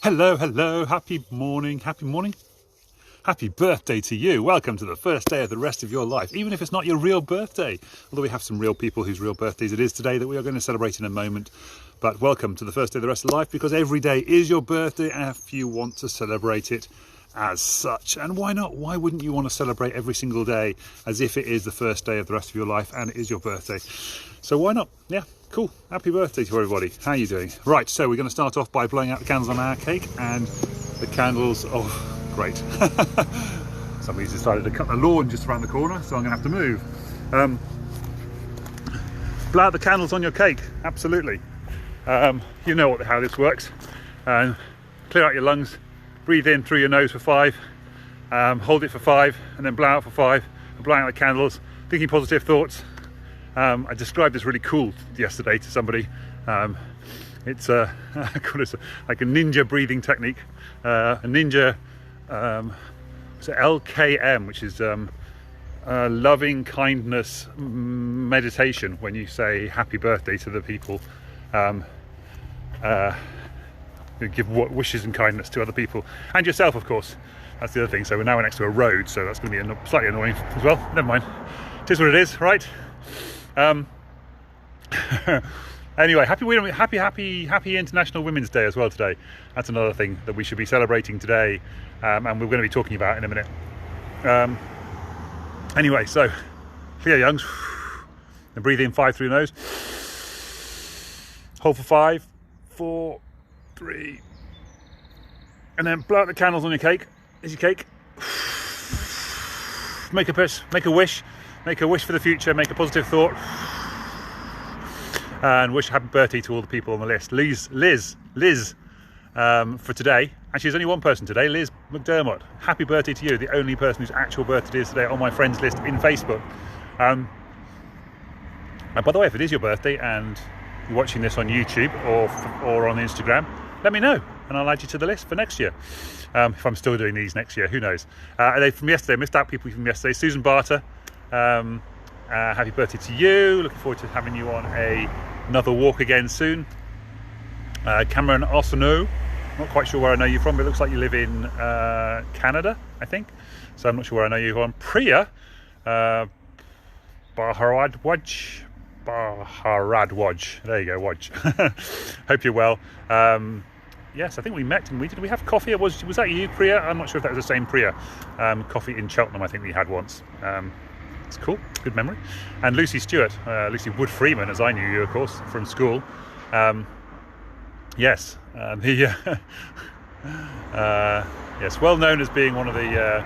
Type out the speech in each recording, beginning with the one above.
Hello, hello, happy morning, happy birthday to you. Welcome to the first day of the rest of your life, even if it's not your real birthday. Although we have some real people whose real birthdays it is today that we are going to celebrate in a moment. But welcome to the first day of the rest of life, because every day is your birthday if you want to celebrate it as such. And why not? Why wouldn't you want to celebrate every single day as if it is the first day of the rest of your life and it is your birthday? So why not? Yeah, cool. Happy birthday to everybody. How are you doing? Right, so we're going to start off by blowing out the candles on our cake, and the candles, oh, great. Somebody's decided to cut the lawn just around the corner, so I'm going to have to move. Blow out the candles on your cake, absolutely. You know how this works. Clear out your lungs, breathe in through your nose for 5, hold it for 5, and then blow out for 5, and blowing out the candles, thinking positive thoughts. I described this really cool yesterday to somebody. It's like a ninja breathing technique, a ninja, it's LKM, which is loving kindness meditation, when you say happy birthday to the people, you give wishes and kindness to other people and yourself, of course. That's the other thing. So we're now next to a road, so that's going to be slightly annoying as well. Never mind, it is what it is, right? Anyway, happy International Women's Day as well today. That's another thing that we should be celebrating today, and we're going to be talking about in a minute. Anyway, so clear your lungs and breathe in 5 through the nose. Hold for 5, 4, 3, and then blow out the candles on your cake. Here's your cake. Make a wish for the future, make a positive thought, and wish happy birthday to all the people on the list. Liz, for today. Actually, there's only one person today, Lis McDermott. Happy birthday to you, the only person whose actual birthday is today on my friends list in Facebook. And by the way, if it is your birthday and you're watching this on YouTube or on Instagram, let me know, and I'll add you to the list for next year. If I'm still doing these next year, who knows? They from yesterday, missed out people from yesterday. Susan Barter, happy birthday to you. Looking forward to having you on another walk again soon. Cameron Arsenault, not quite sure where I know you from, but it looks like you live in Canada, I think. So I'm not sure where I know you from. Priya, Baharadwaj. There you go, Waj. Hope you're well. Yes, I think we met, and did we have coffee? Was that you, Priya? I'm not sure if that was the same Priya. Coffee in Cheltenham, I think we had once. It's cool, good memory. And Lucy Stewart, Lucy Wood Freeman, as I knew you, of course, from school. Yes, yes, well known as being one of the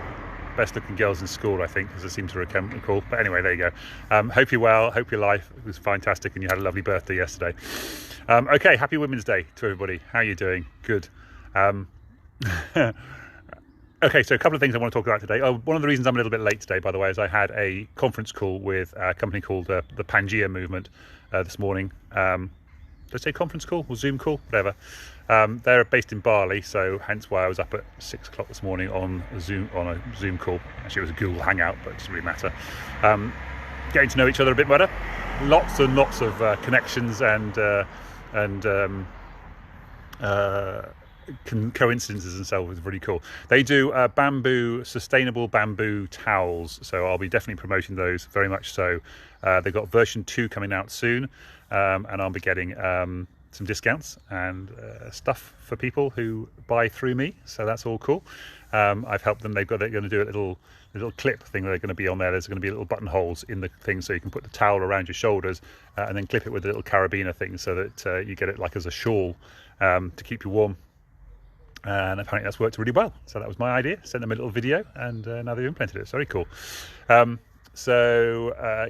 best looking girls in school, I think, as I seem to recall. But anyway, there you go. Hope you're well, hope your life was fantastic and you had a lovely birthday yesterday. Okay, happy Women's Day to everybody. How are you doing? Good. Okay, so a couple of things I want to talk about today. One of the reasons I'm a little bit late today, by the way, is I had a conference call with a company called the Pangea Movement this morning. Did I say conference call or Zoom call? Whatever. They're based in Bali, so hence why I was up at 6 o'clock this morning on a Zoom call. Actually, it was a Google Hangout, but it doesn't really matter. Getting to know each other a bit better. Lots and lots of connections and coincidences and so on. It's really cool. They do sustainable bamboo towels, so I'll be definitely promoting those very much so. They've got version 2 coming out soon, and I'll be getting some discounts and stuff for people who buy through me, so that's all cool. I've helped them. They're going to do a little clip thing. They're going to be on there. There's going to be little buttonholes in the thing, so you can put the towel around your shoulders and then clip it with a little carabiner thing, so that you get it like as a shawl to keep you warm. And apparently that's worked really well. So that was my idea. Sent them a little video, and now they've implemented it. It's very cool.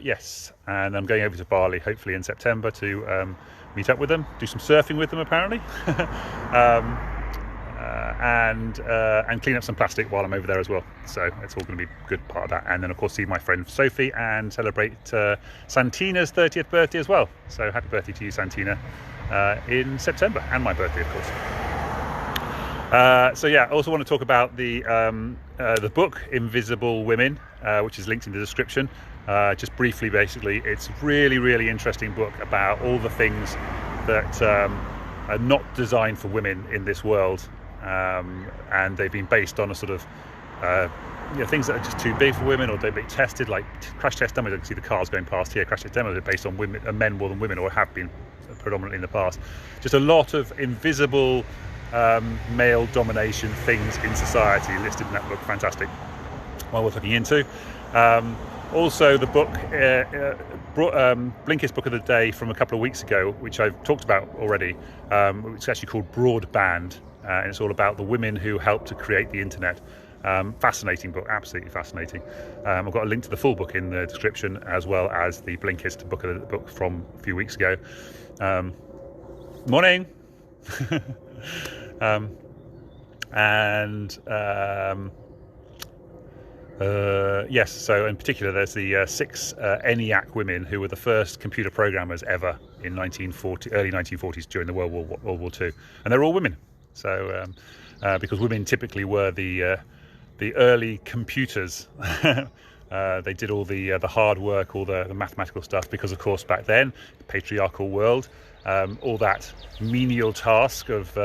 Yes, and I'm going over to Bali hopefully in September to meet up with them, do some surfing with them apparently, and clean up some plastic while I'm over there as well. So it's all going to be a good part of that. And then of course see my friend Sophie and celebrate Santina's 30th birthday as well. So happy birthday to you, Santina, in September, and my birthday of course. So yeah, I also want to talk about the book Invisible Women, which is linked in the description. Just briefly, basically, it's a really, really interesting book about all the things that are not designed for women in this world, and they've been based on a sort of things that are just too big for women, or they've been tested, like crash test demos. I can see the cars going past here. Crash test demos are based on women, men more than women, or have been predominantly in the past. Just a lot of invisible male domination things in society listed in that book. Fantastic. Well worth looking into. Also, the book, Blinkist book of the day from a couple of weeks ago, which I've talked about already, which is actually called Broadband, and it's all about the women who helped to create the internet. Fascinating book, absolutely fascinating. I've got a link to the full book in the description, as well as the Blinkist book from a few weeks ago. Morning. Yes, so in particular there's the 6 ENIAC women who were the first computer programmers ever in early 1940s during the World War II, and they're all women. So because women typically were the early computers. They did all the hard work, all the mathematical stuff, because of course back then, the patriarchal world, all that menial task of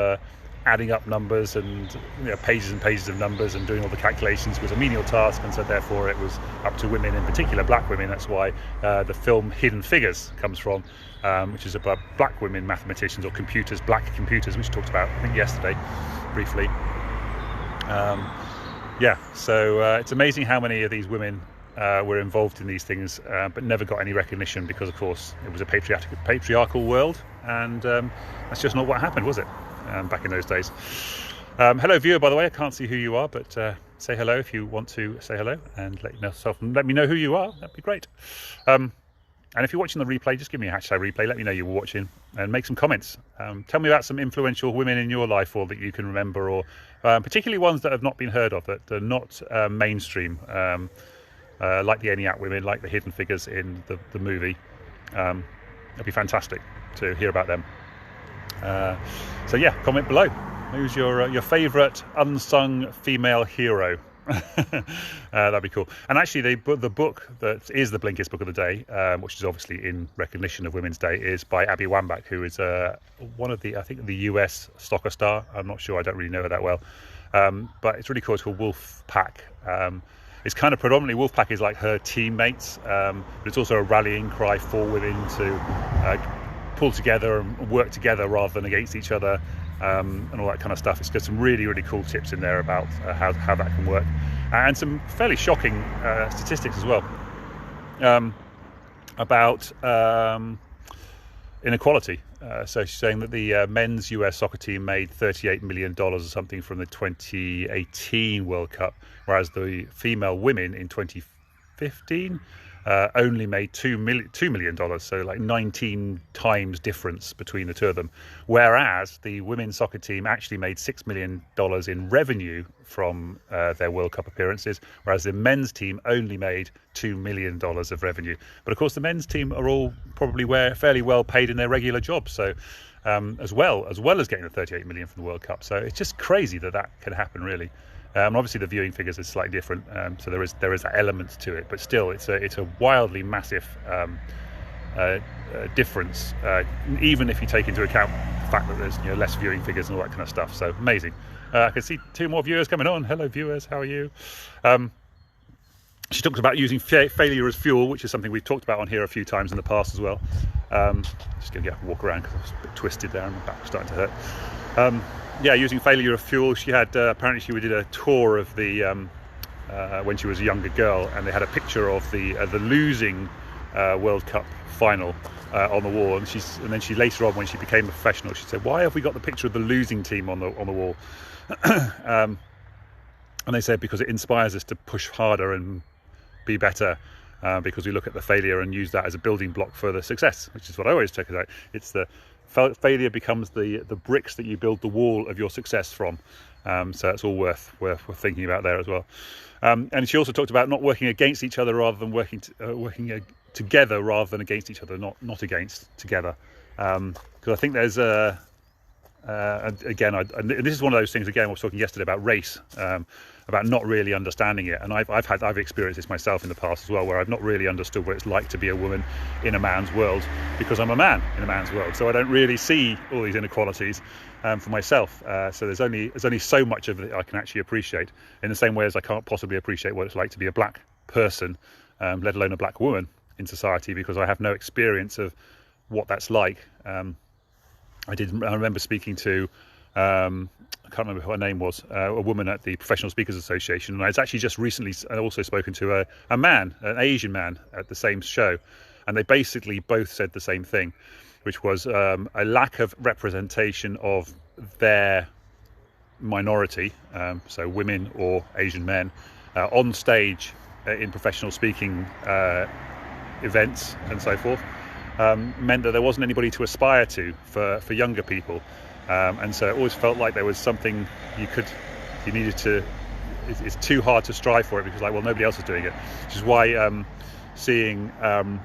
adding up numbers and pages and pages of numbers and doing all the calculations was a menial task, and so therefore it was up to women, in particular black women. That's why the film Hidden Figures comes from, which is about black women mathematicians, or computers, black computers, which we talked about I think yesterday briefly. So it's amazing how many of these women were involved in these things, but never got any recognition, because of course it was a patriarchal world, and that's just not what happened, was it, back in those days. Hello viewer, by the way. I can't see who you are, but say hello if you want to say hello, and let me know who you are. That'd be great. And if you're watching the replay, just give me a hashtag replay. Let me know you were watching, and make some comments. Tell me about some influential women in your life, or that you can remember, or particularly ones that have not been heard of, that are not mainstream, like the ENIAC women, like the Hidden Figures in the movie. It'd be fantastic to hear about them. So yeah, comment below. Who's your favourite unsung female hero? That'd be cool. And actually, the book that is the Blinkist book of the day, which is obviously in recognition of Women's Day, is by Abby Wambach, who is one of the US soccer star. I'm not sure, I don't really know her that well, but it's really cool. It's called Wolfpack. It's kind of predominantly, Wolfpack is like her teammates, but it's also a rallying cry for women to pull together and work together rather than against each other. And all that kind of stuff. It's got some really, really cool tips in there about how that can work, and some fairly shocking statistics as well, about inequality. So she's saying that the men's US soccer team made $38 million or something from the 2018 World Cup, whereas the female women in 2015 only made $2 million, so like 19 times difference between the two of them, whereas the women's soccer team actually made $6 million in revenue from their World Cup appearances, whereas the men's team only made $2 million of revenue. But of course the men's team are all probably fairly well paid in their regular jobs, so as well as getting the 38 million from the World Cup. So it's just crazy that can happen, really. Obviously the viewing figures are slightly different, so there is that element to it, but still it's a wildly massive difference, even if you take into account the fact that there's less viewing figures and all that kind of stuff. So amazing. I can see 2 more viewers coming on. Hello viewers, how are you? She talks about using failure as fuel, which is something we've talked about on here a few times in the past as well. Just gonna walk around because I was a bit twisted there and my back was starting to hurt. Yeah, using failure as fuel. She had apparently she did a tour of the when she was a younger girl, and they had a picture of the losing World Cup final on the wall. And then she later on, when she became a professional, she said, "Why have we got the picture of the losing team on the wall?" And they said because it inspires us to push harder and be better, because we look at the failure and use that as a building block for the success, which is what I always check out. It's the failure becomes the bricks that you build the wall of your success from. So that's all worth thinking about there as well. And she also talked about not working against each other rather than working together rather than against each other, not against, together. Because I think there's And again, and this is one of those things, again, I was talking yesterday about race, about not really understanding it. And I've experienced this myself in the past as well, where I've not really understood what it's like to be a woman in a man's world, because I'm a man in a man's world. So I don't really see all these inequalities for myself. So there's only so much of it I can actually appreciate, in the same way as I can't possibly appreciate what it's like to be a black person, let alone a black woman in society, because I have no experience of what that's like. I remember speaking to, I can't remember who her name was, a woman at the Professional Speakers Association, and I was actually just recently also spoken to a man, an Asian man, at the same show, and they basically both said the same thing, which was a lack of representation of their minority, so women or Asian men, on stage in professional speaking events and so forth. Meant that there wasn't anybody to aspire to for younger people, and so it always felt like there was something you needed to. It's too hard to strive for it, because like, well, nobody else is doing it, which is why seeing I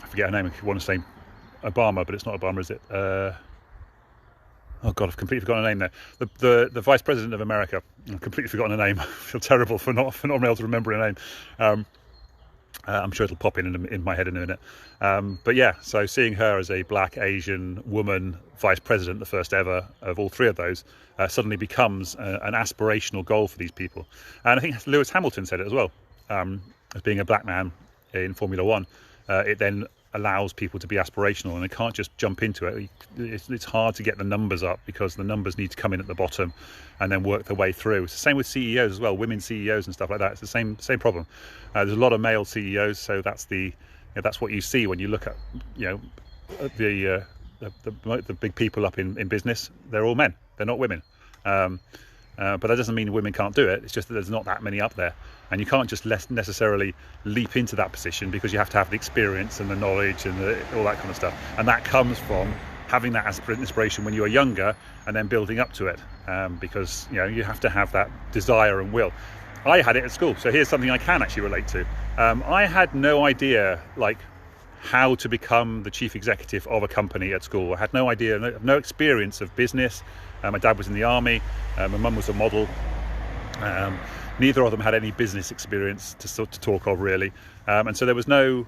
forget her name. If you want to say Obama, but it's not Obama, is it? Oh God, I've completely forgotten her name there. The Vice President of America. I've completely forgotten her name. I feel terrible for not being able to remember her name. I'm sure it'll pop in my head in a minute. But yeah, so seeing her as a black Asian woman vice president, the first ever of all three of those, suddenly becomes an aspirational goal for these people. And I think Lewis Hamilton said it as well, as being a black man in Formula One. It then allows people to be aspirational, and they can't just jump into it. It's hard to get the numbers up, because the numbers need to come in at the bottom and then work their way through. It's the same with CEOs as well, women CEOs and stuff like that. It's the same problem. There's a lot of male CEOs, so that's what you see when you look at the big people up in business. They're all men, they're not women. But that doesn't mean women can't do it. It's just that there's not that many up there, and you can't just necessarily leap into that position, because you have to have the experience and the knowledge and all that kind of stuff. And that comes from having that inspiration when you are younger, and then building up to it, because you have to have that desire and will. I had it at school, so here's something I can actually relate to. I had no idea how to become the chief executive of a company at school. I had no idea, no experience of business. My dad was in the army, my mum was a model. Neither of them had any business experience to talk of, really, and so there was no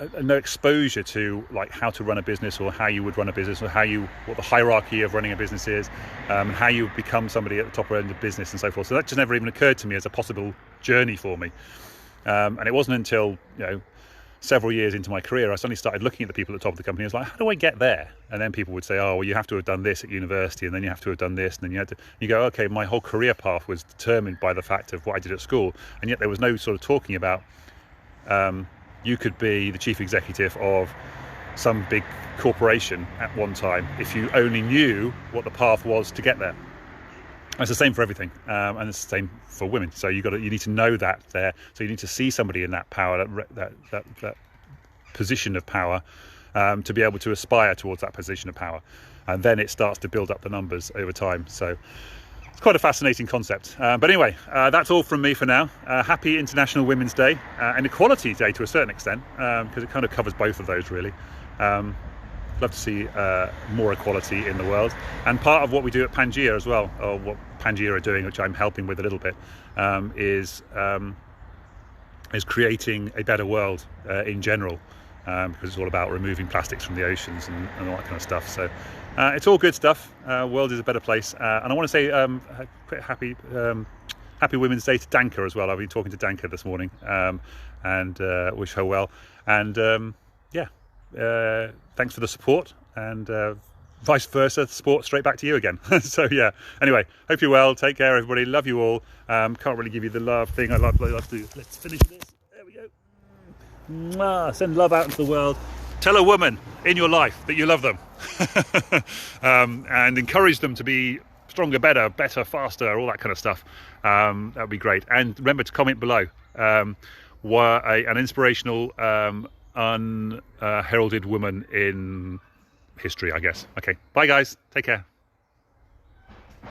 exposure to how to run a business, or how you would run a business, or what the hierarchy of running a business is, and how you become somebody at the top end of business and so forth. So that just never even occurred to me as a possible journey for me, and it wasn't until several years into my career I suddenly started looking at the people at the top of the company. I was like, how do I get there? And then people would say, oh, well, you have to have done this at university, and then you have to have done this, and then you go, okay, my whole career path was determined by the fact of what I did at school, and yet there was no sort of talking about you could be the chief executive of some big corporation at one time if you only knew what the path was to get there. It's the same for everything, and it's the same for women. So you need to know that there. So you need to see somebody in that power, that position of power, to be able to aspire towards that position of power, and then it starts to build up the numbers over time. So it's quite a fascinating concept. But anyway, that's all from me for now. Happy International Women's Day and Equality Day to a certain extent, because it kind of covers both of those, really. Love to see more equality in the world, and part of what we do at Pangea as well, or what Pangea are doing, which I'm helping with a little bit, is creating a better world in general, because it's all about removing plastics from the oceans and all that kind of stuff. So it's all good stuff. World is a better place, and I want to say happy Women's Day to Danka as well. I've been talking to Danka this morning, and wish her well, and thanks for the support, and vice versa, support straight back to you again. So yeah, anyway, hope you're well, take care everybody, love you all. Can't really give you the love thing I love to do. Let's finish this, there we go. Mwah. Send love out into the world. Tell a woman in your life that you love them, and encourage them to be stronger, better, faster, all that kind of stuff. That would be great. And remember to comment below an inspirational unheralded woman in history, I guess. Okay, bye guys, take care.